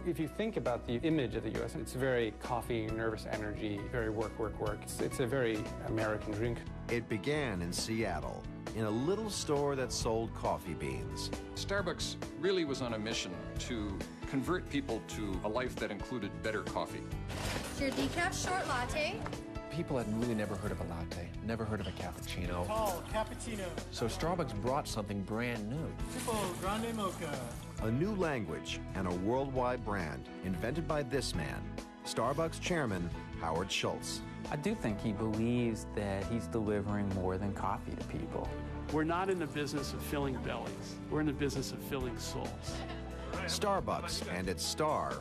If you think about the image of the U.S., it's very coffee, nervous energy, very work, work, work. It's a very American drink. It began in Seattle, in a little store that sold coffee beans. Starbucks really was on a mission to convert people to a life that included better coffee. Your decaf short latte. People had really never heard of a latte, never heard of a cappuccino. Tall cappuccino. So Starbucks brought something brand new. Triple grande mocha. A new language and a worldwide brand invented by this man, Starbucks chairman Howard Schultz. I do think he believes that he's delivering more than coffee to people. We're not in the business of filling bellies. We're in the business of filling souls. Starbucks and its star,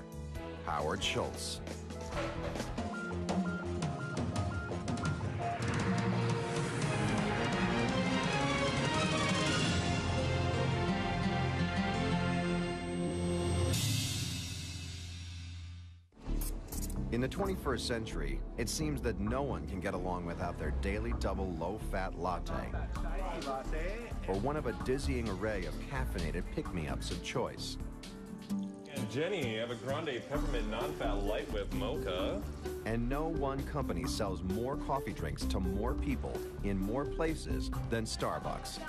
Howard Schultz. In the 21st century, it seems that no one can get along without their daily double low-fat latte, or one of a dizzying array of caffeinated pick-me-ups of choice. Jenny, have a grande peppermint non-fat light with mocha. And no one company sells more coffee drinks to more people in more places than Starbucks.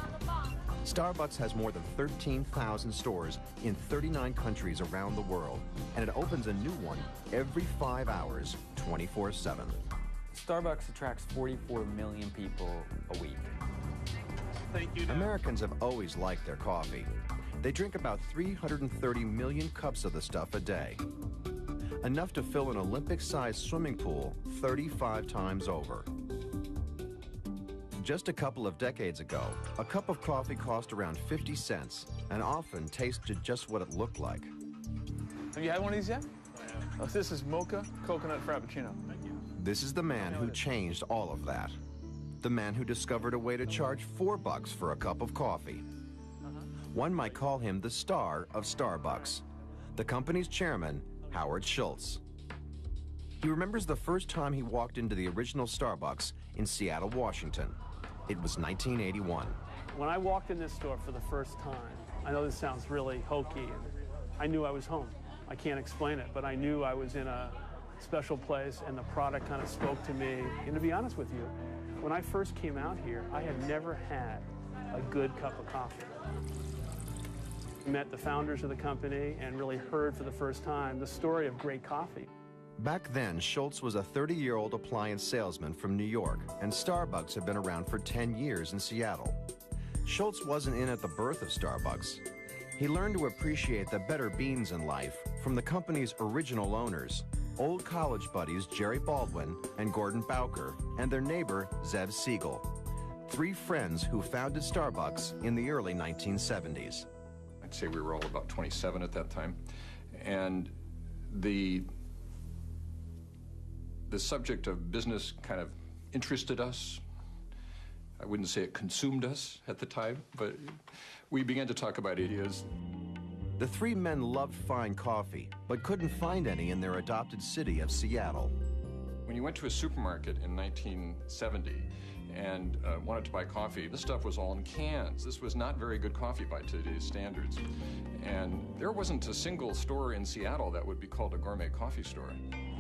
Starbucks has more than 13,000 stores in 39 countries around the world, and it opens a new one every 5 hours, 24/7. Starbucks attracts 44 million people a week. Thank you. Americans have always liked their coffee. They drink about 330 million cups of the stuff a day, enough to fill an Olympic-sized swimming pool 35 times over. Just a couple of decades ago, a cup of coffee cost around 50 cents and often tasted just what it looked like. Have you had one of these yet? Oh, this is mocha coconut frappuccino. Thank you. This is the man who changed all of that. The man who discovered a way to charge $4 for a cup of coffee. One might call him the star of Starbucks, the company's chairman, Howard Schultz. He remembers the first time he walked into the original Starbucks in Seattle, Washington. It was 1981. When I walked in this store for the first time, I know this sounds really hokey, and I knew I was home. I can't explain it, but I knew I was in a special place, and the product kind of spoke to me. And to be honest with you, when I first came out here, I had never had a good cup of coffee. Met the founders of the company and really heard for the first time the story of great coffee. Back then, Schultz was a 30-year-old appliance salesman from New York, and Starbucks had been around for 10 years in Seattle. Schultz wasn't in at the birth of Starbucks. He learned to appreciate the better beans in life from the company's original owners, old college buddies Jerry Baldwin and Gordon Bowker, and their neighbor Zev Siegel, three friends who founded Starbucks in the early 1970s. I'd say we were all about 27 at that time. And the subject of business kind of interested us. I wouldn't say it consumed us at the time, but we began to talk about ideas. The three men loved fine coffee, but couldn't find any in their adopted city of Seattle. When you went to a supermarket in 1970 and wanted to buy coffee, this stuff was all in cans. This was not very good coffee by today's standards. And there wasn't a single store in Seattle that would be called a gourmet coffee store.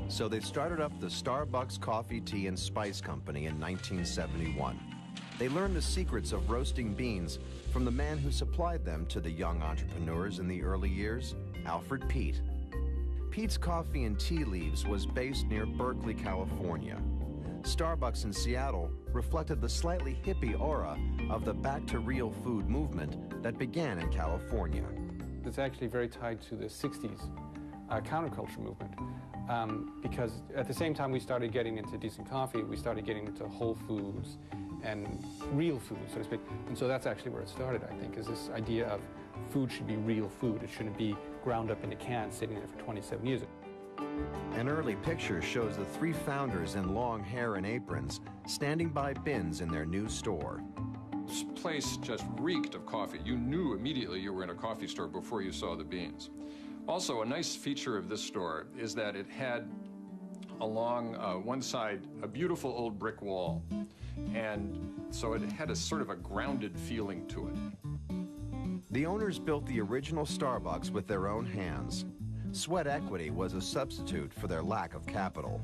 So they started up the Starbucks Coffee, Tea, and Spice Company in 1971. They learned the secrets of roasting beans from the man who supplied them to the young entrepreneurs in the early years, Alfred Peet. Peet's Coffee and Tea Leaves was based near Berkeley, California. Starbucks in Seattle reflected the slightly hippie aura of the back to real food movement that began in California. It's actually very tied to the 60s counterculture movement. Because at the same time we started getting into decent coffee, we started getting into whole foods and real food, so to speak. And so that's actually where it started, I think, is this idea of food should be real food. It shouldn't be ground up in a can sitting there for 27 years. An early picture shows the three founders in long hair and aprons standing by bins in their new store. This place just reeked of coffee. You knew immediately you were in a coffee store before you saw the beans. Also, a nice feature of this store is that it had along one side a beautiful old brick wall, and so it had a sort of a grounded feeling to it. The owners built the original Starbucks with their own hands. Sweat equity was a substitute for their lack of capital.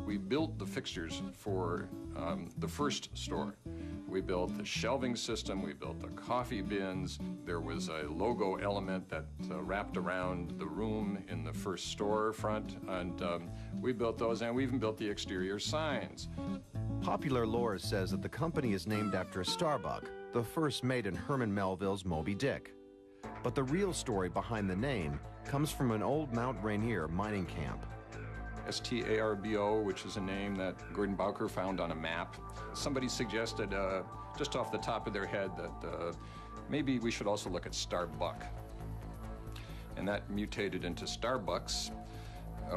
We built the fixtures for the first store. We built the shelving system, we built the coffee bins. There was a logo element that wrapped around the room in the first store front, and we built those, and we even built the exterior signs. Popular lore says that the company is named after a Starbuck, the first made in Herman Melville's Moby Dick. But the real story behind the name comes from an old Mount Rainier mining camp. Starbo, which is a name that Gordon Bowker found on a map. Somebody suggested, just off the top of their head, that maybe we should also look at Starbuck. And that mutated into Starbucks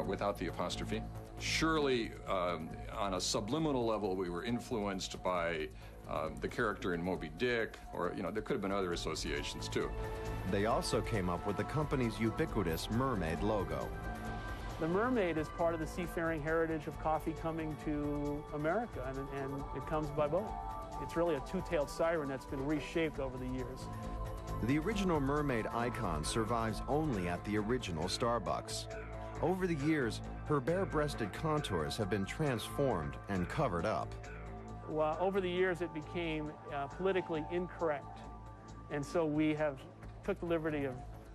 without the apostrophe. Surely, on a subliminal level, we were influenced by the character in Moby Dick, or, you know, there could have been other associations too. They also came up with the company's ubiquitous mermaid logo. The mermaid is part of the seafaring heritage of coffee coming to America, and it comes by boat. It's really a two-tailed siren that's been reshaped over the years. The original mermaid icon survives only at the original Starbucks. Over the years, her bare-breasted contours have been transformed and covered up. Well, over the years, it became politically incorrect, and so we have took the liberty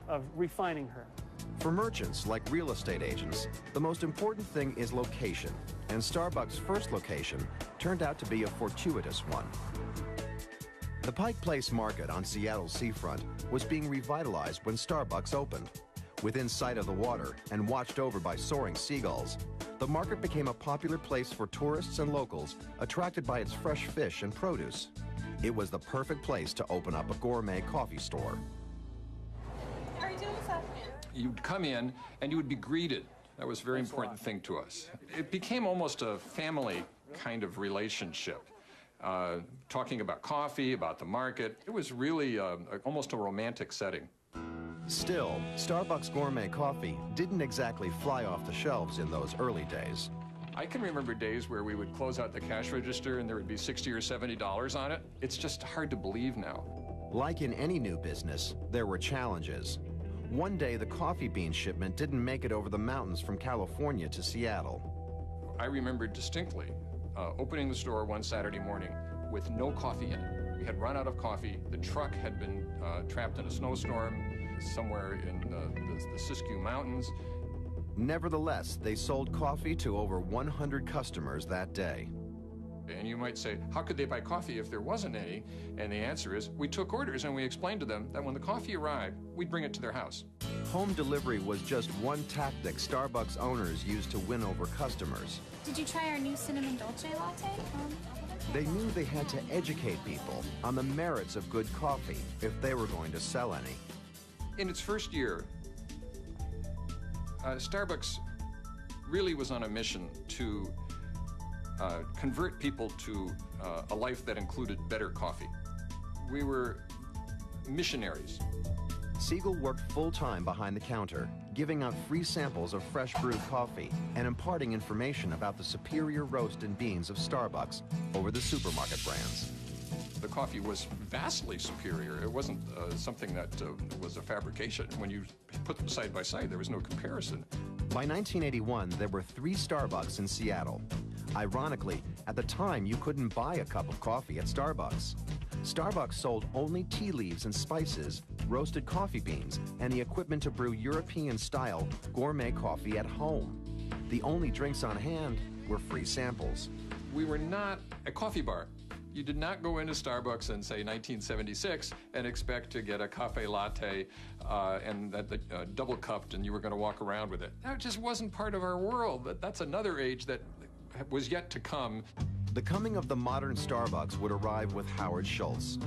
of refining her. For merchants, like real estate agents, the most important thing is location, and Starbucks' first location turned out to be a fortuitous one. The Pike Place Market on Seattle's seafront was being revitalized when Starbucks opened. Within sight of the water and watched over by soaring seagulls, the market became a popular place for tourists and locals attracted by its fresh fish and produce. It was the perfect place to open up a gourmet coffee store. How are you doing this afternoon? You'd come in and you would be greeted. That was a very important thing to us. It became almost a family kind of relationship. Talking about coffee, about the market. It was really almost a romantic setting. Still, Starbucks gourmet coffee didn't exactly fly off the shelves in those early days. I can remember days where we would close out the cash register and there would be $60 or $70 on it. It's just hard to believe now. Like in any new business, there were challenges. One day, the coffee bean shipment didn't make it over the mountains from California to Seattle. I remember distinctly opening the store one Saturday morning with no coffee in it. We had run out of coffee. The truck had been trapped in a snowstorm somewhere in the Siskiyou Mountains. Nevertheless, they sold coffee to over 100 customers that day. And you might say, how could they buy coffee if there wasn't any? And the answer is, we took orders and we explained to them that when the coffee arrived, we'd bring it to their house. Home delivery was just one tactic Starbucks owners used to win over customers. Did you try our new cinnamon dolce latte? They knew they had to educate people on the merits of good coffee if they were going to sell any. In its first year, Starbucks really was on a mission to convert people to a life that included better coffee. We were missionaries. Siegel worked full-time behind the counter, giving out free samples of fresh brewed coffee and imparting information about the superior roast and beans of Starbucks over the supermarket brands. The coffee was vastly superior. It wasn't something that was a fabrication. When you put them side by side, there was no comparison. By 1981, there were 3 Starbucks in Seattle. Ironically, at the time, you couldn't buy a cup of coffee at Starbucks. Starbucks sold only tea leaves and spices, roasted coffee beans, and the equipment to brew European-style gourmet coffee at home. The only drinks on hand were free samples. We were not a coffee bar. You did not go into Starbucks in, say, 1976 and expect to get a cafe latte and that double cupped and you were going to walk around with it. That just wasn't part of our world. That's another age that was yet to come. The coming of the modern Starbucks would arrive with Howard Schultz.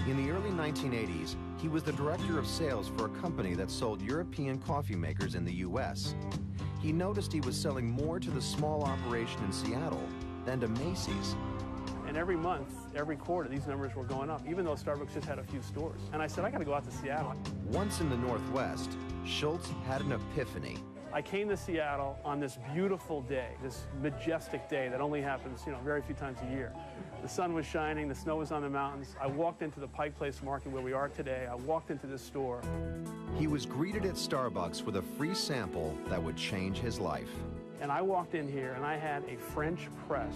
In the early 1980s, he was the director of sales for a company that sold European coffee makers in the U.S. He noticed he was selling more to the small operation in Seattle than to Macy's. And every month, every quarter, these numbers were going up, even though Starbucks just had a few stores. And I said, I got to go out to Seattle. Once in the Northwest, Schultz had an epiphany. I came to Seattle on this beautiful day, this majestic day that only happens, very few times a year. The sun was shining, the snow was on the mountains. I walked into the Pike Place Market where we are today. I walked into this store. He was greeted at Starbucks with a free sample that would change his life. And I walked in here and I had a French press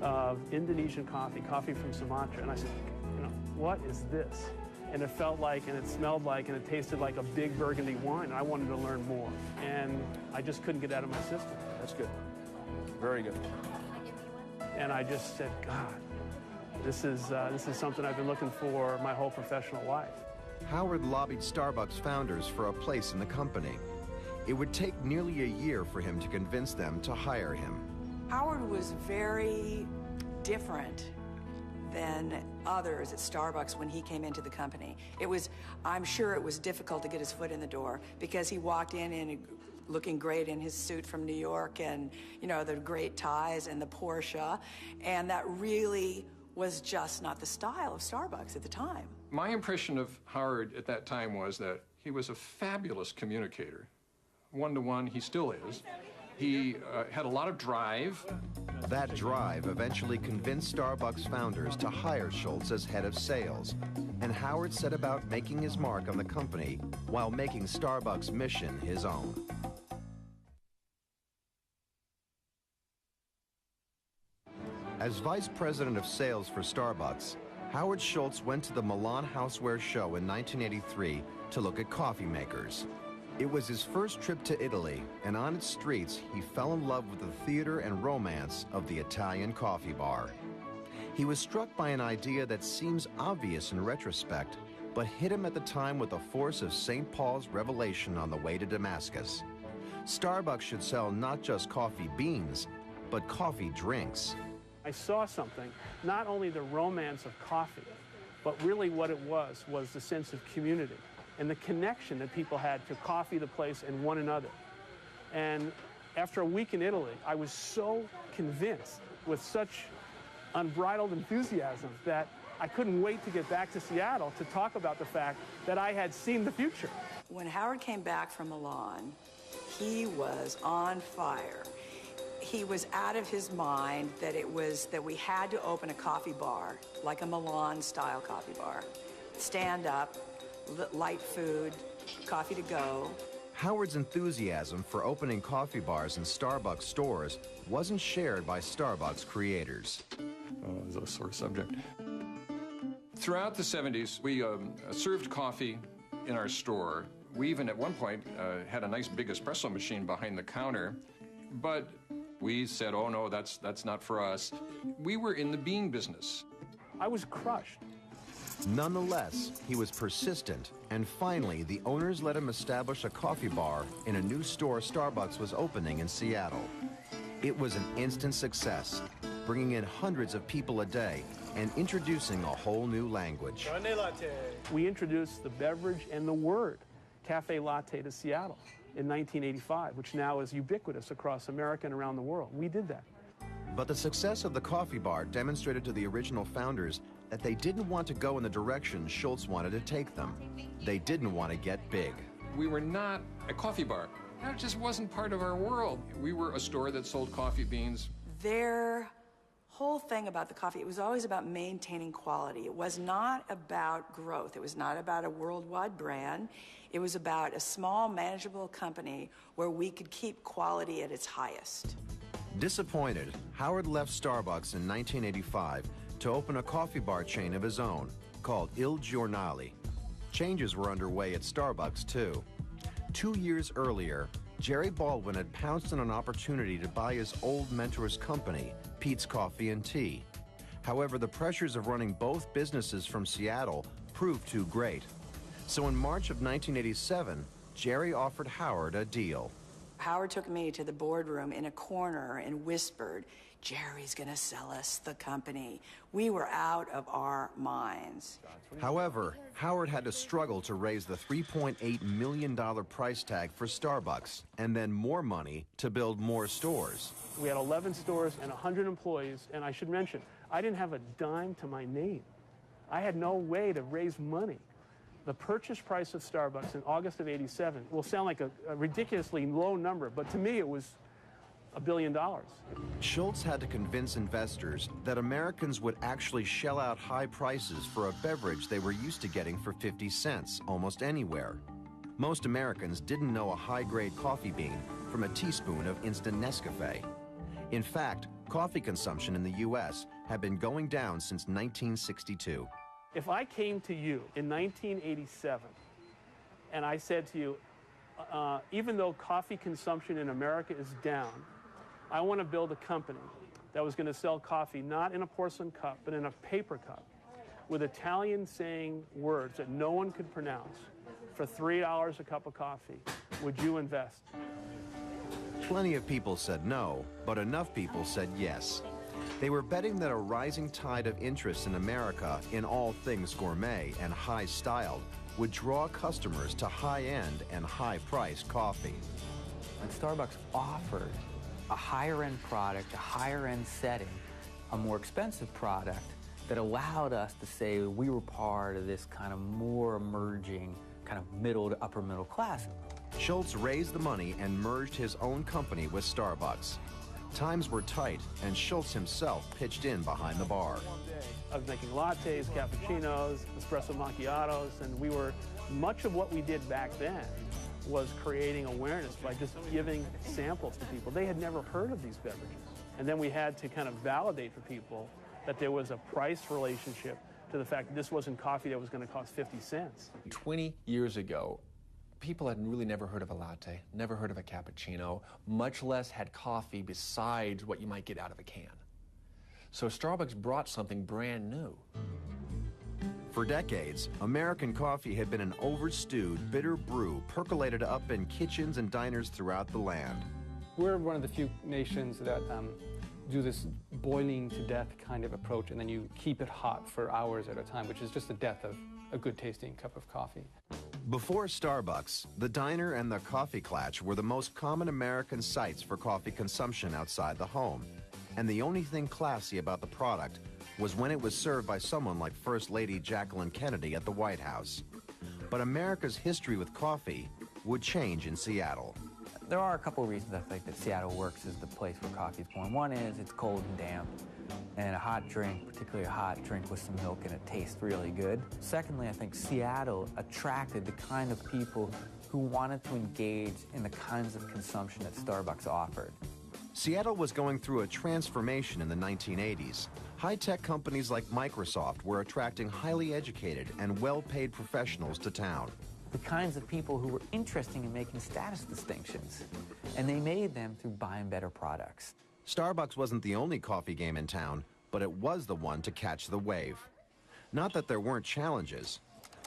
of Indonesian coffee, coffee from Sumatra. And I said, you know, what is this? And it felt like, and it smelled like, and it tasted like a big burgundy wine. And I wanted to learn more. And I just couldn't get out of my system. That's good. Very good. And I just said, God, this is something I've been looking for my whole professional life. Howard lobbied Starbucks founders for a place in the company. It would take nearly a year for him to convince them to hire him. Howard was very different than others at Starbucks when he came into the company. I'm sure it was difficult to get his foot in the door because he walked in looking great in his suit from New York and, you know, the great ties and the Porsche. And that really was just not the style of Starbucks at the time. My impression of Howard at that time was that he was a fabulous communicator. One-to-one, he still is. He had a lot of drive. That drive eventually convinced Starbucks founders to hire Schultz as head of sales, and Howard set about making his mark on the company while making Starbucks' mission his own. As vice president of sales for Starbucks, Howard Schultz went to the Milan Houseware Show in 1983 to look at coffee makers. It was his first trip to Italy, and on its streets, he fell in love with the theater and romance of the Italian coffee bar. He was struck by an idea that seems obvious in retrospect, but hit him at the time with the force of St. Paul's revelation on the way to Damascus. Starbucks should sell not just coffee beans, but coffee drinks. I saw something, not only the romance of coffee, but really what it was the sense of community and the connection that people had to coffee, the place, and one another. And after a week in Italy, I was so convinced with such unbridled enthusiasm that I couldn't wait to get back to Seattle to talk about the fact that I had seen the future. When Howard came back from Milan, he was on fire. He was out of his mind that we had to open a coffee bar, like a Milan-style coffee bar. Stand up, light food, coffee to go. Howard's enthusiasm for opening coffee bars in Starbucks stores wasn't shared by Starbucks creators. Oh, this is a sore subject. Throughout the 70s, we served coffee in our store. We even at one point had a nice big espresso machine behind the counter, but we said, oh no, that's not for us. We were in the bean business. I was crushed. Nonetheless, he was persistent, and finally, the owners let him establish a coffee bar in a new store Starbucks was opening in Seattle. It was an instant success, bringing in hundreds of people a day and introducing a whole new language. Grande latte. We introduced the beverage and the word cafe latte to Seattle in 1985, which now is ubiquitous across America and around the world. We did that. But the success of the coffee bar demonstrated to the original founders that they didn't want to go in the direction Schultz wanted to take them. They didn't want to get big. We were not a coffee bar. That just wasn't part of our world. We were a store that sold coffee beans. Their whole thing about the coffee, it was always about maintaining quality. It was not about growth. It was not about a worldwide brand. It was about a small, manageable company where we could keep quality at its highest. Disappointed, Howard left Starbucks in 1985 to open a coffee bar chain of his own called Il Giornale. Changes were underway at Starbucks, too. 2 years earlier, Jerry Baldwin had pounced on an opportunity to buy his old mentor's company, Pete's Coffee and Tea. However, the pressures of running both businesses from Seattle proved too great. So in March of 1987, Jerry offered Howard a deal. Howard took me to the boardroom in a corner and whispered, Jerry's gonna sell us the company. We were out of our minds. However, Howard had to struggle to raise the $3.8 million price tag for Starbucks, and then more money to build more stores. We had 11 stores and 100 employees, and I should mention, I didn't have a dime to my name. I had no way to raise money. The purchase price of Starbucks in August of '87 will sound like a ridiculously low number, but to me it was $1 billion. Schultz had to convince investors that Americans would actually shell out high prices for a beverage they were used to getting for 50 cents almost anywhere. Most Americans didn't know a high-grade coffee bean from a teaspoon of instant Nescafe. In fact, coffee consumption in the U.S. had been going down since 1962. If I came to you in 1987 and I said to you, even though coffee consumption in America is down, I want to build a company that was going to sell coffee not in a porcelain cup, but in a paper cup, with Italian saying words that no one could pronounce, for $3 a cup of coffee, would you invest? Plenty of people said no, but enough people said yes. They were betting that a rising tide of interest in America in all things gourmet and high-styled would draw customers to high-end and high-priced coffee. And Starbucks offered a higher-end product, a higher-end setting, a more expensive product that allowed us to say we were part of this kind of more emerging kind of middle to upper middle class. Schultz raised the money and merged his own company with Starbucks. Times were tight, and Schultz himself pitched in behind the bar. I was making lattes, cappuccinos, espresso macchiatos, and much of what we did back then was creating awareness by just giving samples to people. They had never heard of these beverages. And then we had to kind of validate for people that there was a price relationship to the fact that this wasn't coffee that was going to cost 50 cents. 20 years ago, people had really never heard of a latte, never heard of a cappuccino, much less had coffee besides what you might get out of a can. So Starbucks brought something brand new. For decades, American coffee had been an overstewed, bitter brew percolated up in kitchens and diners throughout the land. We're one of the few nations that do this boiling to death kind of approach, and then you keep it hot for hours at a time, which is just the death of a good tasting cup of coffee. Before Starbucks, the diner and the coffee clatch were the most common American sites for coffee consumption outside the home. And the only thing classy about the product was when it was served by someone like First Lady Jacqueline Kennedy at the White House. But America's history with coffee would change in Seattle. There are a couple of reasons I think that Seattle works as the place where coffee is born. One is it's cold and damp, and a hot drink, particularly a hot drink with some milk in it, tastes really good. Secondly, I think Seattle attracted the kind of people who wanted to engage in the kinds of consumption that Starbucks offered. Seattle was going through a transformation in the 1980s. High-tech companies like Microsoft were attracting highly educated and well-paid professionals to town. The kinds of people who were interested in making status distinctions, and they made them through buying better products. Starbucks wasn't the only coffee game in town, but it was the one to catch the wave. Not that there weren't challenges.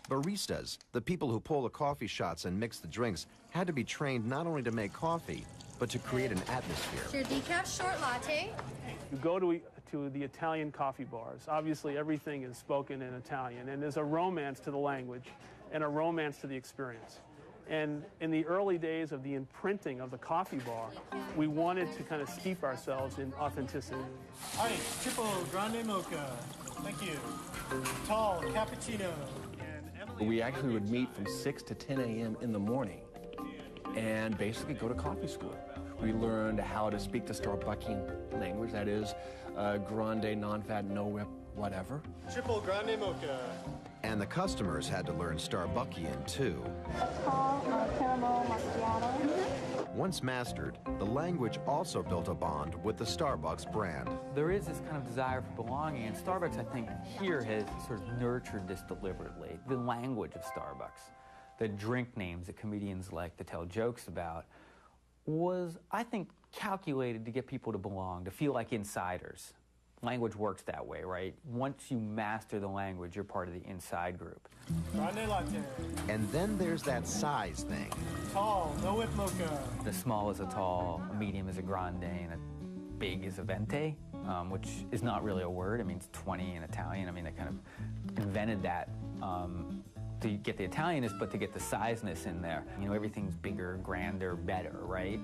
Baristas, the people who pull the coffee shots and mix the drinks, had to be trained not only to make coffee, but to create an atmosphere. Your decaf short latte. You go to the Italian coffee bars. Obviously, everything is spoken in Italian, and there's a romance to the language and a romance to the experience. And in the early days of the imprinting of the coffee bar, we wanted to kind of steep ourselves in authenticity. Ice, triple, grande mocha. Thank you. Tall, cappuccino. We actually would meet from 6 to 10 a.m. in the morning and basically go to coffee school. We learned how to speak the Starbuckian language, that is, grande, non-fat, no whip, whatever. Triple, grande mocha. And the customers had to learn Starbuckian, too. Tall, caramel macchiato. Once mastered, the language also built a bond with the Starbucks brand. There is this kind of desire for belonging, and Starbucks, I think, here has sort of nurtured this deliberately. The language of Starbucks, the drink names that comedians like to tell jokes about, was, I think, calculated to get people to belong, to feel like insiders. Language works that way, right? Once you master the language, you're part of the inside group. Grande latte. And then there's that size thing. Tall, no whip mocha. The small is a tall, a medium is a grande, and a big is a venti, which is not really a word. It means 20 in Italian. I mean, they kind of invented that to get the Italianness, but to get the sizeness in there. You know, everything's bigger, grander, better, right?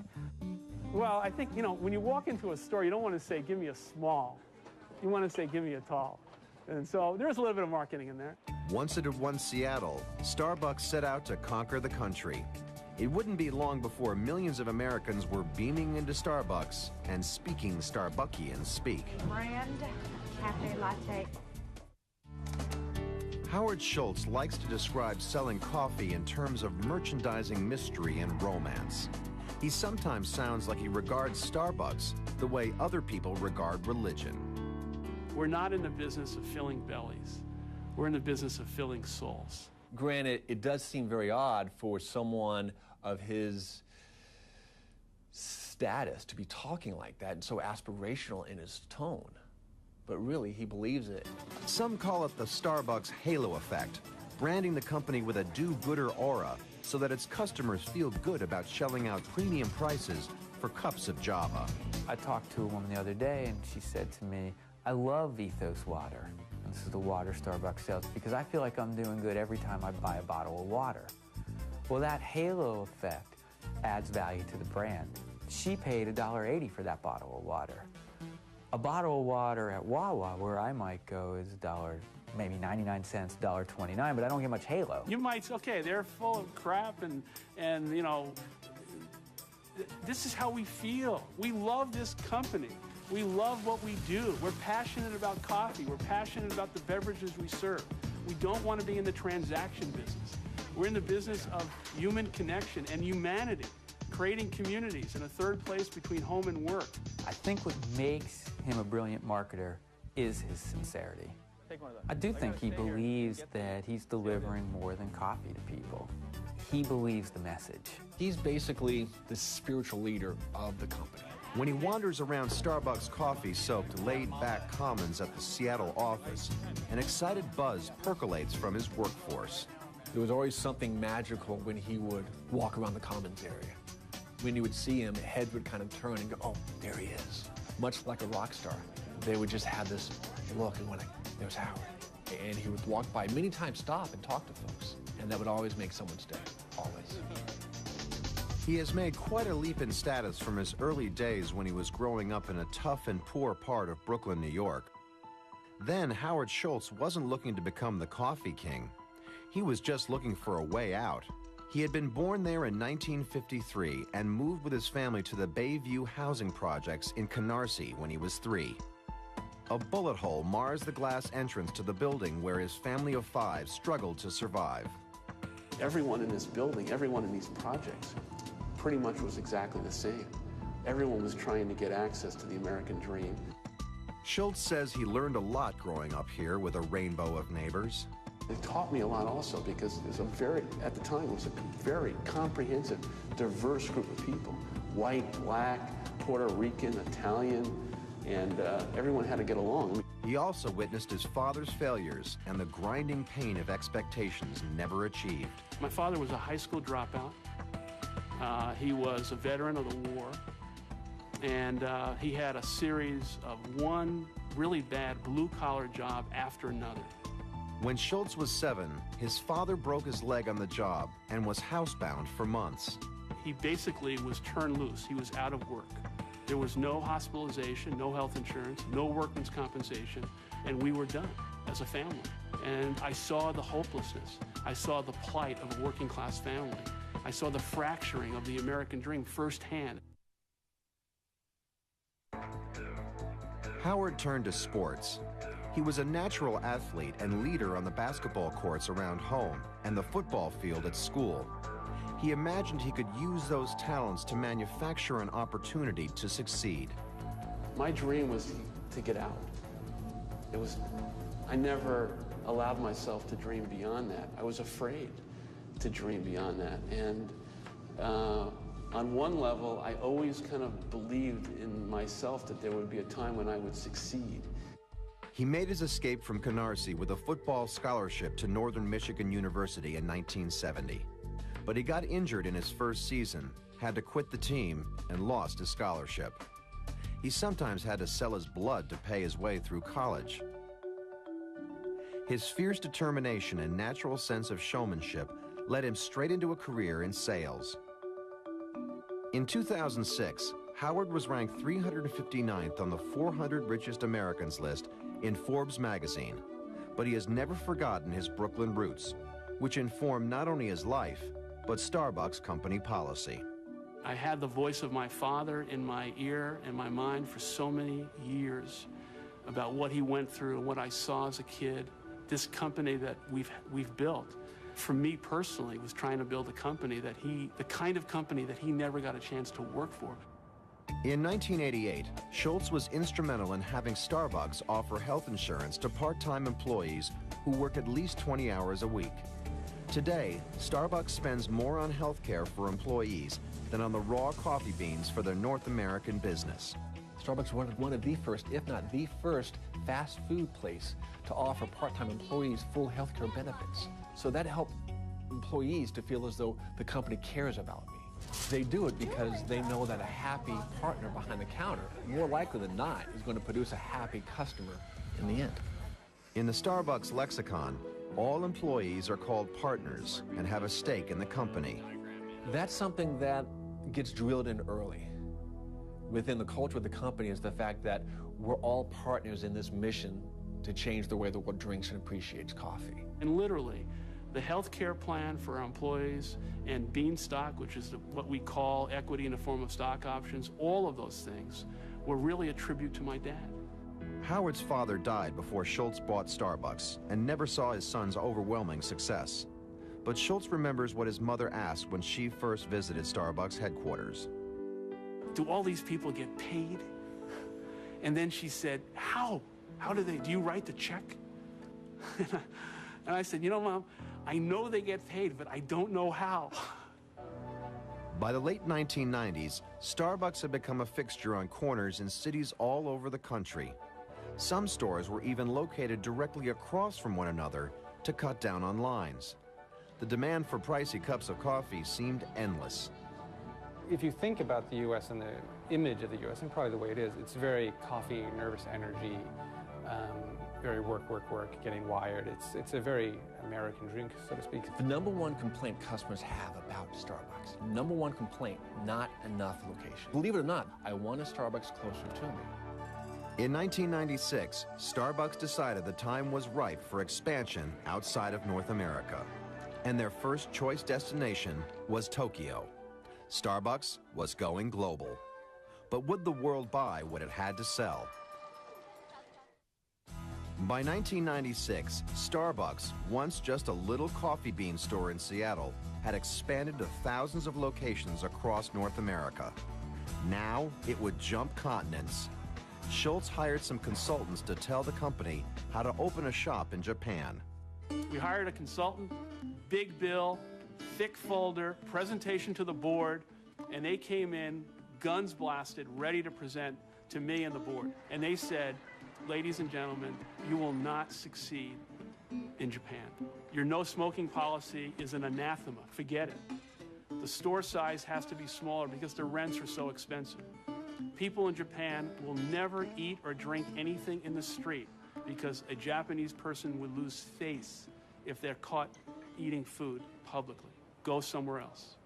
Well, I think, you know, when you walk into a store, you don't want to say, give me a small. You want to say, give me a tall. And so there's a little bit of marketing in there. Once it had won Seattle, Starbucks set out to conquer the country. It wouldn't be long before millions of Americans were beaming into Starbucks and speaking Starbuckian speak. Brand cafe latte. Howard Schultz likes to describe selling coffee in terms of merchandising mystery and romance. He sometimes sounds like he regards Starbucks the way other people regard religion. We're not in the business of filling bellies. We're in the business of filling souls. Granted, it does seem very odd for someone of his status to be talking like that and so aspirational in his tone. But really, he believes it. Some call it the Starbucks halo effect, branding the company with a do-gooder aura so that its customers feel good about shelling out premium prices for cups of Java. I talked to a woman the other day, and she said to me, I love Ethos water. And this is the water Starbucks sells, because I feel like I'm doing good every time I buy a bottle of water. Well, that halo effect adds value to the brand. She paid $1.80 for that bottle of water. A bottle of water at Wawa, where I might go, is maybe 99 cents, $1.29, but I don't get much halo. You might, okay, they're full of crap and you know, this is how we feel. We love this company. We love what we do. We're passionate about coffee. We're passionate about the beverages we serve. We don't want to be in the transaction business. We're in the business of human connection and humanity, creating communities in a third place between home and work. I think what makes him a brilliant marketer is his sincerity. I do think he believes that he's delivering more than coffee to people. He believes the message. He's basically the spiritual leader of the company. When he wanders around Starbucks coffee-soaked, laid-back commons at the Seattle office, an excited buzz percolates from his workforce. There was always something magical when he would walk around the commons area. When you would see him, heads would kind of turn and go, oh, there he is. Much like a rock star. They would just have this look and went like, there's Howard. And he would walk by, many times stop and talk to folks. And that would always make someone stay, always. He has made quite a leap in status from his early days when he was growing up in a tough and poor part of Brooklyn, New York. Then Howard Schultz wasn't looking to become the coffee king. He was just looking for a way out. He had been born there in 1953 and moved with his family to the Bayview housing projects in Canarsie when he was 3. A bullet hole mars the glass entrance to the building where his family of 5 struggled to survive. Everyone in this building, everyone in these projects, pretty much was exactly the same. Everyone was trying to get access to the American dream. Schultz says he learned a lot growing up here with a rainbow of neighbors. It taught me a lot also because it was at the time, it was a very comprehensive, diverse group of people. White, black, Puerto Rican, Italian, and everyone had to get along. He also witnessed his father's failures and the grinding pain of expectations never achieved. My father was a high school dropout. He was a veteran of the war, and he had a series of one really bad blue-collar job after another. When Schultz was 7, his father broke his leg on the job and was housebound for months. He basically was turned loose. He was out of work. There was no hospitalization, no health insurance, no workman's compensation, and we were done as a family. And I saw the hopelessness. I saw the plight of a working-class family. I saw the fracturing of the American dream firsthand. Howard turned to sports. He was a natural athlete and leader on the basketball courts around home and the football field at school. He imagined he could use those talents to manufacture an opportunity to succeed. My dream was to get out. I never allowed myself to dream beyond that. I was afraid to dream beyond that. And on one level, I always kind of believed in myself that there would be a time when I would succeed. He made his escape from Canarsie with a football scholarship to Northern Michigan University in 1970. But he got injured in his first season, had to quit the team, and lost his scholarship. He sometimes had to sell his blood to pay his way through college. His fierce determination and natural sense of showmanship led him straight into a career in sales. In 2006, Howard was ranked 359th on the 400 richest Americans list in Forbes magazine, but he has never forgotten his Brooklyn roots, which inform not only his life, but Starbucks company policy. I had the voice of my father in my ear and my mind for so many years about what he went through and what I saw as a kid. This company that we've built, for me personally, was trying to build a company that the kind of company that he never got a chance to work for. In 1988, Schultz was instrumental in having Starbucks offer health insurance to part-time employees who work at least 20 hours a week. Today, Starbucks spends more on health care for employees than on the raw coffee beans for their North American business. Starbucks was one of the first, if not the first, fast food place to offer part-time employees full health care benefits. So that helped employees to feel as though the company cares about me. They do it because they know that a happy partner behind the counter, more likely than not, is going to produce a happy customer in the end. In the Starbucks lexicon, all employees are called partners and have a stake in the company. That's something that gets drilled in early. Within the culture of the company is the fact that we're all partners in this mission to change the way the world drinks and appreciates coffee. And literally, the health care plan for our employees and bean stock, which is what we call equity in the form of stock options, all of those things were really a tribute to my dad. Howard's father died before Schultz bought Starbucks and never saw his son's overwhelming success. But Schultz remembers what his mother asked when she first visited Starbucks headquarters. Do all these people get paid? And then she said, how? How do they? Do you write the check? And I said, you know, Mom, I know they get paid, but I don't know how. By the late 1990s, Starbucks had become a fixture on corners in cities all over the country. Some stores were even located directly across from one another to cut down on lines. The demand for pricey cups of coffee seemed endless. If you think about the U.S. and the image of the U.S., and probably the way it is, it's very coffee, nervous energy, very work, getting wired. It's a very American drink, so to speak. The number one complaint customers have about Starbucks, number one complaint, not enough location. Believe it or not, I want a Starbucks closer to me. In 1996, Starbucks decided the time was ripe for expansion outside of North America. And their first choice destination was Tokyo. Starbucks was going global. But would the world buy what it had to sell? By 1996, Starbucks, once just a little coffee bean store in Seattle, had expanded to thousands of locations across North America. Now, it would jump continents. Schultz hired some consultants to tell the company how to open a shop in Japan. We hired a consultant, big bill, thick folder, presentation to the board, and they came in, guns blasted, ready to present to me and the board. And they said, ladies and gentlemen, you will not succeed in Japan. Your no smoking policy is an anathema. Forget it. The store size has to be smaller because the rents are so expensive. People in Japan will never eat or drink anything in the street because a Japanese person would lose face if they're caught eating food publicly. Go somewhere else.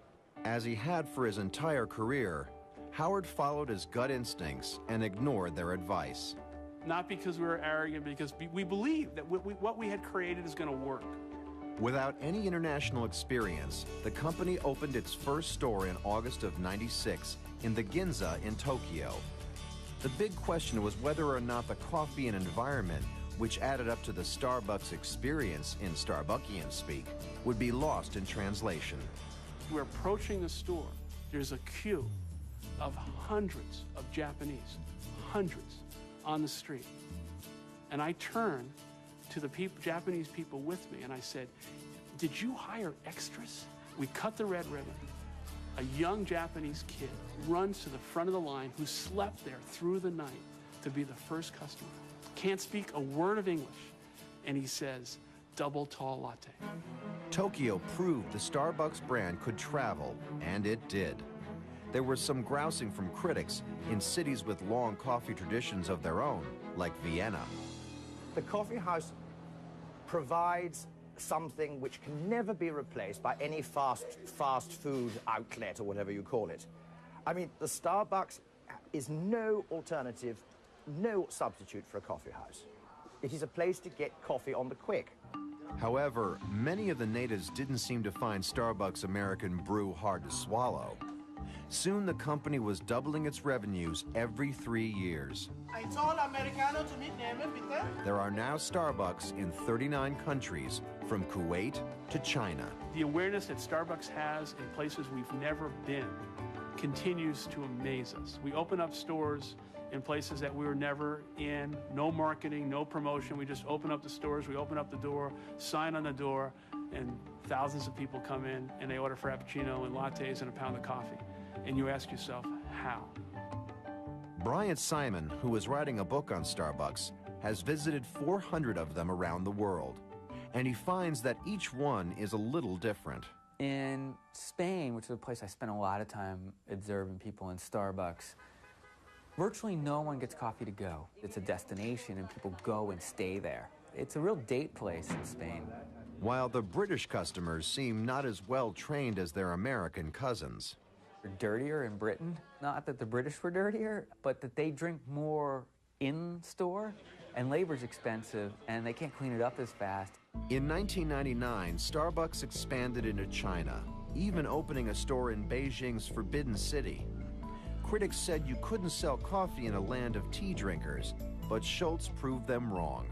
As he had for his entire career, Howard followed his gut instincts and ignored their advice. Not because we were arrogant, because we believed that what we had created is going to work. Without any international experience, the company opened its first store in August of '96 in the Ginza in Tokyo. The big question was whether or not the coffee and environment, which added up to the Starbucks experience in Starbuckian speak, would be lost in translation. We're approaching the store. There's a queue of hundreds of Japanese, hundreds, on the street. And I turned to the Japanese people with me and I said, did you hire extras? We cut the red ribbon. A young Japanese kid runs to the front of the line who slept there through the night to be the first customer. Can't speak a word of English. And he says, double tall latte. Tokyo proved the Starbucks brand could travel, and it did. There was some grousing from critics in cities with long coffee traditions of their own, like Vienna. The coffee house provides something which can never be replaced by any fast food outlet or whatever you call it. I mean, the Starbucks is no alternative, no substitute for a coffee house. It is a place to get coffee on the quick. However, many of the natives didn't seem to find Starbucks American brew hard to swallow. Soon the company was doubling its revenues every 3 years. There are now Starbucks in 39 countries, from Kuwait to China. The awareness that Starbucks has in places we've never been continues to amaze us. We open up stores in places that we were never in, no marketing, no promotion. We just open up the stores, we open up the door, sign on the door, and thousands of people come in and they order Frappuccino and lattes and a pound of coffee. And you ask yourself, how? Bryant Simon, who is writing a book on Starbucks, has visited 400 of them around the world. And he finds that each one is a little different. In Spain, which is a place I spent a lot of time observing people in Starbucks, virtually no one gets coffee to go. It's a destination and people go and stay there. It's a real date place in Spain. While the British customers seem not as well trained as their American cousins. They're dirtier in Britain. Not that the British were dirtier, but that they drink more in store and labor's expensive and they can't clean it up as fast. In 1999, Starbucks expanded into China, even opening a store in Beijing's Forbidden City. Critics said you couldn't sell coffee in a land of tea drinkers, but Schultz proved them wrong.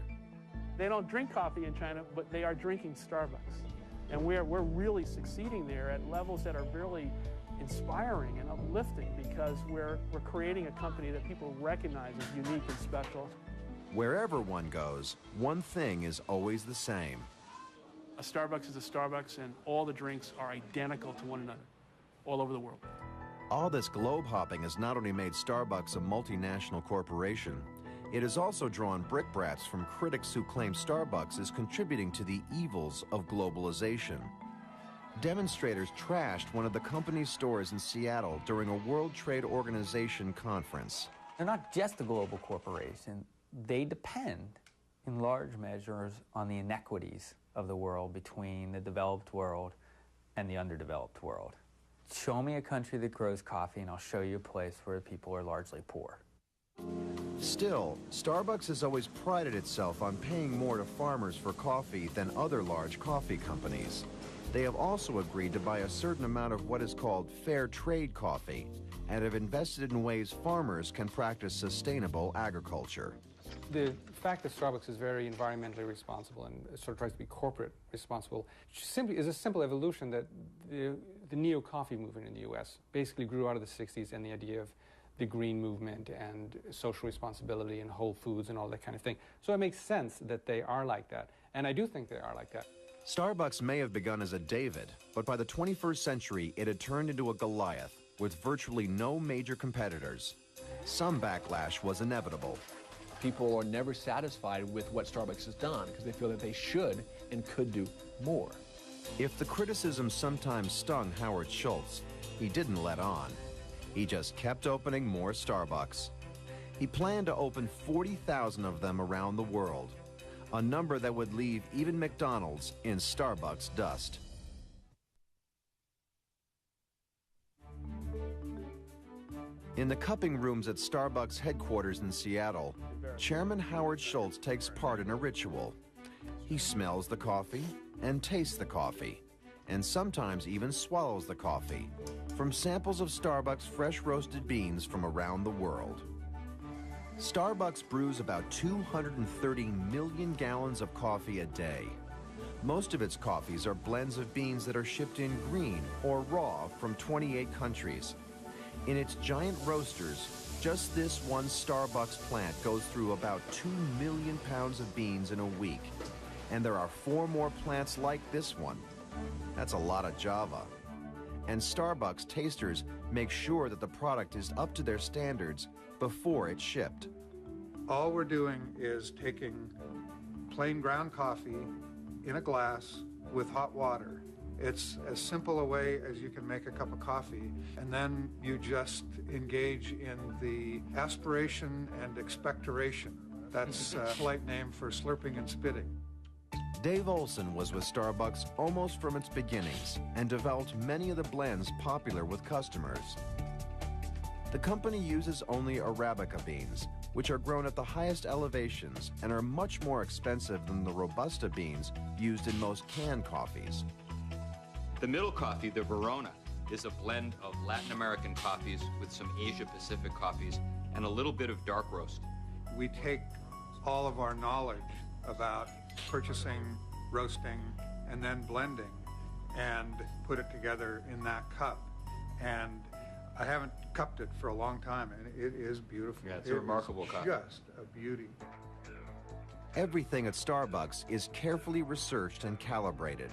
They don't drink coffee in China, but they are drinking Starbucks. And we're really succeeding there at levels that are really inspiring and uplifting because we're creating a company that people recognize as unique and special. Wherever one goes, one thing is always the same. A Starbucks is a Starbucks, and all the drinks are identical to one another, all over the world. All this globe hopping has not only made Starbucks a multinational corporation, it has also drawn brickbats from critics who claim Starbucks is contributing to the evils of globalization. Demonstrators trashed one of the company's stores in Seattle during a World Trade Organization conference. They're not just a global corporation. They depend, in large measures, on the inequities of the world between the developed world and the underdeveloped world. Show me a country that grows coffee, and I'll show you a place where people are largely poor. Still, Starbucks has always prided itself on paying more to farmers for coffee than other large coffee companies. They have also agreed to buy a certain amount of what is called fair trade coffee and have invested in ways farmers can practice sustainable agriculture. The fact that Starbucks is very environmentally responsible and sort of tries to be corporate responsible simply is a simple evolution that the neo-coffee movement in the U.S. basically grew out of the 60s and the idea of the green movement and social responsibility and whole foods and all that kind of thing. So it makes sense that they are like that, and I do think they are like that. Starbucks may have begun as a David, but by the 21st century it had turned into a Goliath with virtually no major competitors. Some backlash was inevitable. People are never satisfied with what Starbucks has done because they feel that they should and could do more. If the criticism sometimes stung Howard Schultz, he didn't let on. He just kept opening more Starbucks. He planned to open 40,000 of them around the world, a number that would leave even McDonald's in Starbucks dust. In the cupping rooms at Starbucks headquarters in Seattle, Chairman Howard Schultz takes part in a ritual. He smells the coffee and tastes the coffee, and sometimes even swallows the coffee, from samples of Starbucks fresh roasted beans from around the world. Starbucks brews about 230 million gallons of coffee a day. Most of its coffees are blends of beans that are shipped in green or raw from 28 countries. In its giant roasters, just this one Starbucks plant goes through about 2 million pounds of beans in a week. And there are 4 more plants like this one. That's a lot of Java. And Starbucks tasters make sure that the product is up to their standards before it's shipped. All we're doing is taking plain ground coffee in a glass with hot water. It's as simple a way as you can make a cup of coffee, and then you just engage in the aspiration and expectoration. That's a polite name for slurping and spitting. Dave Olson was with Starbucks almost from its beginnings and developed many of the blends popular with customers. The company uses only Arabica beans, which are grown at the highest elevations and are much more expensive than the Robusta beans used in most canned coffees. The middle coffee, the Verona, is a blend of Latin American coffees with some Asia Pacific coffees and a little bit of dark roast. We take all of our knowledge about purchasing, roasting, and then blending and put it together in that cup. And I haven't cupped it for a long time, and it is beautiful. Yeah, it's a remarkable coffee. Just a beauty. Everything at Starbucks is carefully researched and calibrated.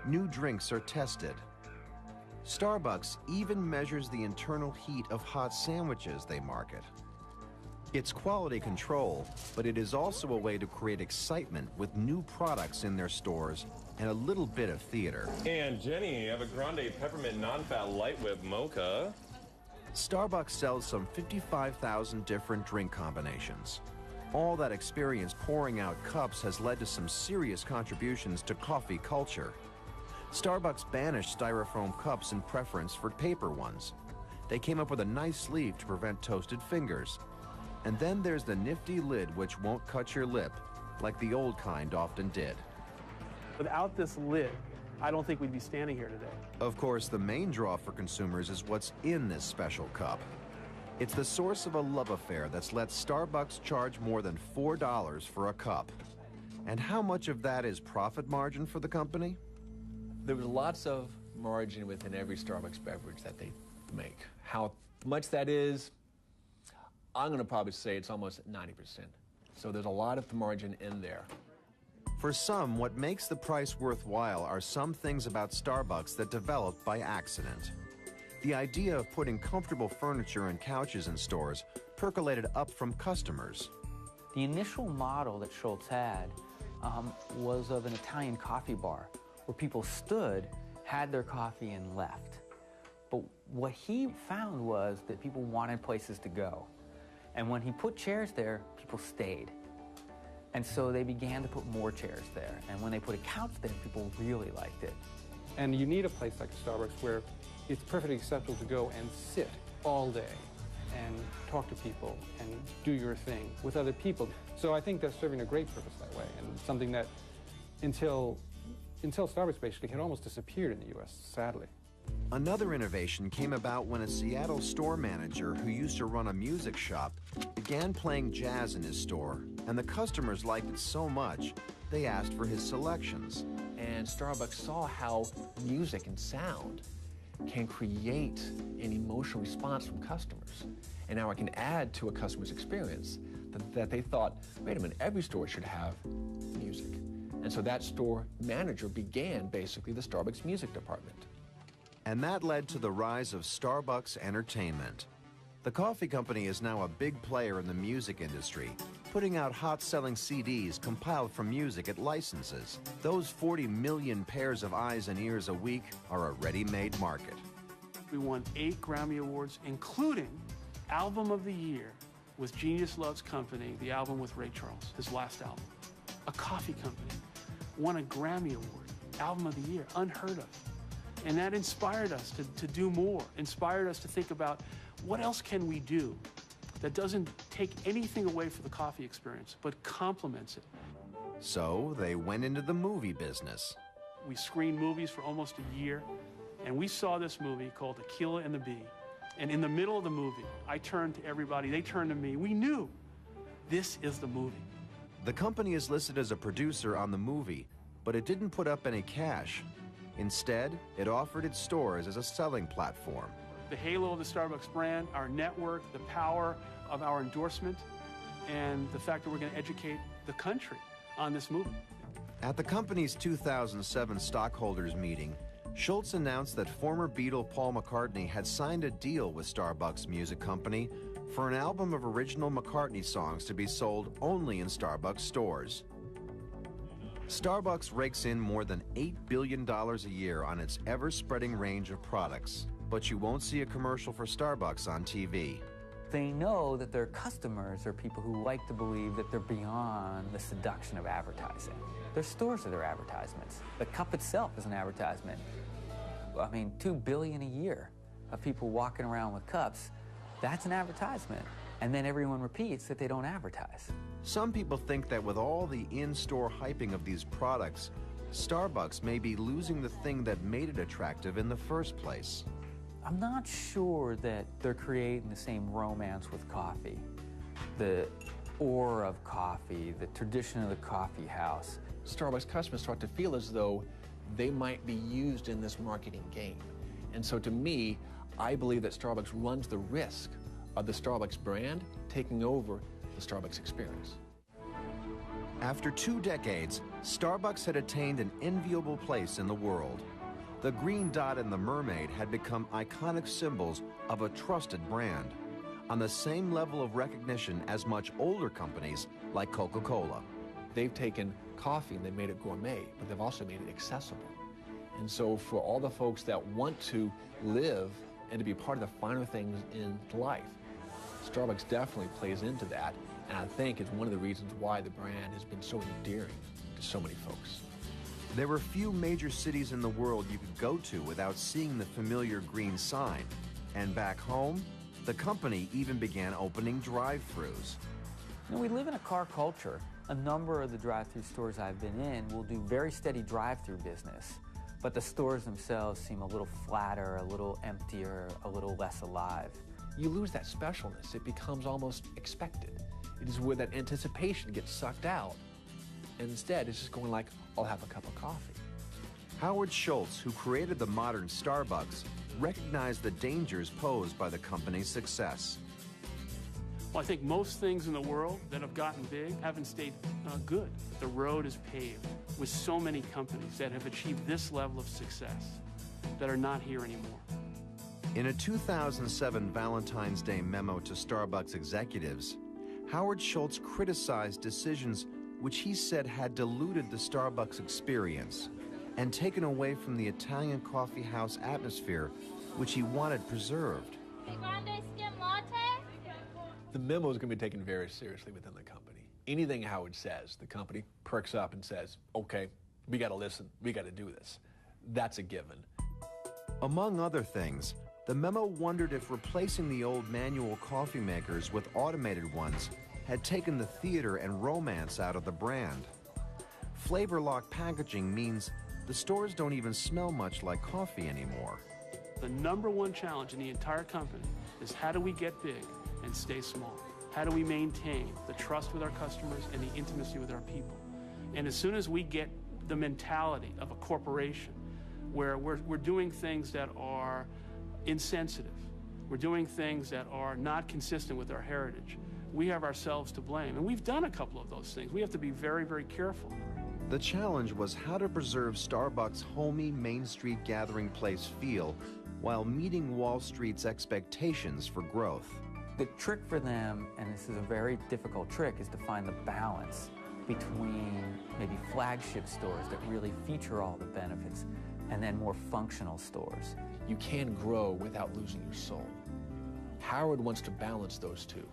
New drinks are tested. Starbucks even measures the internal heat of hot sandwiches they market. It's quality control, but it is also a way to create excitement with new products in their stores and a little bit of theater. And Jenny, you have a grande peppermint non-fat light whip mocha. Starbucks sells some 55,000 different drink combinations. All that experience pouring out cups has led to some serious contributions to coffee culture. Starbucks banished styrofoam cups in preference for paper ones. They came up with a nice sleeve to prevent toasted fingers. And then there's the nifty lid which won't cut your lip, like the old kind often did. Without this lid, I don't think we'd be standing here today. Of course, the main draw for consumers is what's in this special cup. It's the source of a love affair that's let Starbucks charge more than $4 for a cup. And how much of that is profit margin for the company? There was lots of margin within every Starbucks beverage that they make. How much that is, I'm going to probably say it's almost 90%. So there's a lot of margin in there. For some, what makes the price worthwhile are some things about Starbucks that developed by accident. The idea of putting comfortable furniture and couches in stores percolated up from customers. The initial model that Schultz had was of an Italian coffee bar where people stood, had their coffee, and left. But what he found was that people wanted places to go. And when he put chairs there, people stayed. And so they began to put more chairs there. And when they put a couch there, people really liked it. And you need a place like Starbucks where it's perfectly acceptable to go and sit all day and talk to people and do your thing with other people. So I think they're serving a great purpose that way, and something that until Starbucks basically had almost disappeared in the U.S., sadly. Another innovation came about when a Seattle store manager who used to run a music shop began playing jazz in his store, and the customers liked it so much, they asked for his selections. And Starbucks saw how music and sound can create an emotional response from customers. And now I can add to a customer's experience that they thought, wait a minute, every store should have music. And so that store manager began basically the Starbucks music department. And that led to the rise of Starbucks Entertainment. The coffee company is now a big player in the music industry, putting out hot-selling CDs compiled from music at licenses. Those 40 million pairs of eyes and ears a week are a ready-made market. We won 8 Grammy Awards, including Album of the Year with Genius Loves Company, the album with Ray Charles, his last album. A coffee company won a Grammy Award, Album of the Year, unheard of. And that inspired us to do more, inspired us to think about what else can we do that doesn't take anything away from the coffee experience, but complements it. So they went into the movie business. We screened movies for almost a year, and we saw this movie called Aquila and the Bee. And in the middle of the movie, I turned to everybody, they turned to me. We knew this is the movie. The company is listed as a producer on the movie, but it didn't put up any cash. Instead, it offered its stores as a selling platform. The halo of the Starbucks brand, our network, the power of our endorsement, and the fact that we're going to educate the country on this movie. At the company's 2007 stockholders meeting, Schultz announced that former Beatle Paul McCartney had signed a deal with Starbucks Music Company for an album of original McCartney songs to be sold only in Starbucks stores. Starbucks rakes in more than $8 billion a year on its ever-spreading range of products, but you won't see a commercial for Starbucks on TV. They know that their customers are people who like to believe that they're beyond the seduction of advertising. Their stores are their advertisements. The cup itself is an advertisement. I mean, $2 billion a year of people walking around with cups. That's an advertisement. And then everyone repeats that they don't advertise. Some people think that with all the in-store hyping of these products, Starbucks may be losing the thing that made it attractive in the first place. I'm not sure that they're creating the same romance with coffee. The aura of coffee, the tradition of the coffee house. Starbucks customers start to feel as though they might be used in this marketing game. And so to me, I believe that Starbucks runs the risk of the Starbucks brand taking over the Starbucks experience. After 2 decades, Starbucks had attained an enviable place in the world. The green dot and the mermaid had become iconic symbols of a trusted brand, on the same level of recognition as much older companies like Coca-Cola. They've taken coffee and they made it gourmet, but they've also made it accessible. And so for all the folks that want to live and to be part of the finer things in life, Starbucks definitely plays into that, and I think it's one of the reasons why the brand has been so endearing to so many folks. There were few major cities in the world you could go to without seeing the familiar green sign. And back home, the company even began opening drive-thrus. You know, we live in a car culture. A number of the drive-thru stores I've been in will do very steady drive-thru business, but the stores themselves seem a little flatter, a little emptier, a little less alive. You lose that specialness. It becomes almost expected. It is where that anticipation gets sucked out. And instead, it's just going like, I'll have a cup of coffee. Howard Schultz, who created the modern Starbucks, recognized the dangers posed by the company's success. Well, I think most things in the world that have gotten big haven't stayed good. The road is paved with so many companies that have achieved this level of success that are not here anymore. In a 2007 Valentine's Day memo to Starbucks executives, Howard Schultz criticized decisions which he said had diluted the Starbucks experience and taken away from the Italian coffee house atmosphere which he wanted preserved. The memo is going to be taken very seriously within the company. Anything Howard says, the company perks up and says, okay, we got to listen, we got to do this. That's a given. Among other things, the memo wondered if replacing the old manual coffee makers with automated ones had taken the theater and romance out of the brand. Flavor lock packaging means the stores don't even smell much like coffee anymore. The #1 challenge in the entire company is how do we get big and stay small? How do we maintain the trust with our customers and the intimacy with our people? And as soon as we get the mentality of a corporation where we're doing things that are insensitive, we're doing things that are not consistent with our heritage, we have ourselves to blame. And we've done a couple of those things. We have to be very, very careful. The challenge was how to preserve Starbucks' homey Main Street gathering place feel while meeting Wall Street's expectations for growth. The trick for them, and this is a very difficult trick, is to find the balance between maybe flagship stores that really feature all the benefits and then more functional stores. You can grow without losing your soul. Howard wants to balance those two.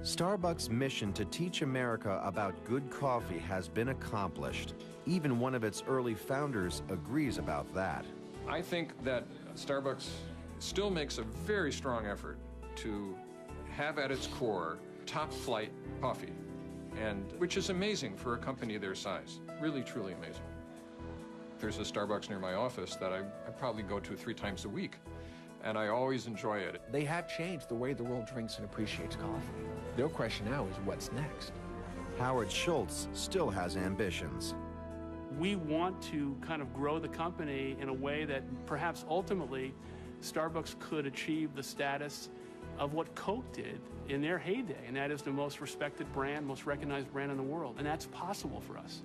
Starbucks' mission to teach America about good coffee has been accomplished. Even one of its early founders agrees about that. I think that Starbucks still makes a very strong effort to have at its core top-flight coffee, and which is amazing for a company their size. Really, truly amazing. There's a Starbucks near my office that I probably go to 3 times a week, and I always enjoy it. They have changed the way the world drinks and appreciates coffee. Their question now is what's next? Howard Schultz still has ambitions. We want to kind of grow the company in a way that perhaps ultimately Starbucks could achieve the status of what Coke did in their heyday, and that is the most respected brand, most recognized brand in the world, and that's possible for us.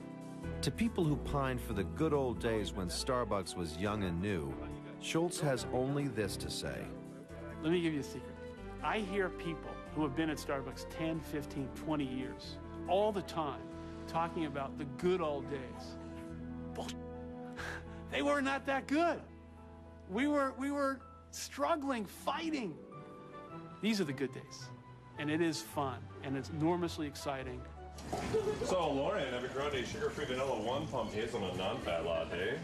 To people who pine for the good old days when Starbucks was young and new, Schultz has only this to say. Let me give you a secret. I hear people who have been at Starbucks 10, 15, 20 years, all the time, talking about the good old days. Bullshit. They were not that good. We were struggling, fighting. These are the good days, and it is fun, and it's enormously exciting. So, Lauren, have a grande sugar-free vanilla 1 pump hazelnut non-fat latte.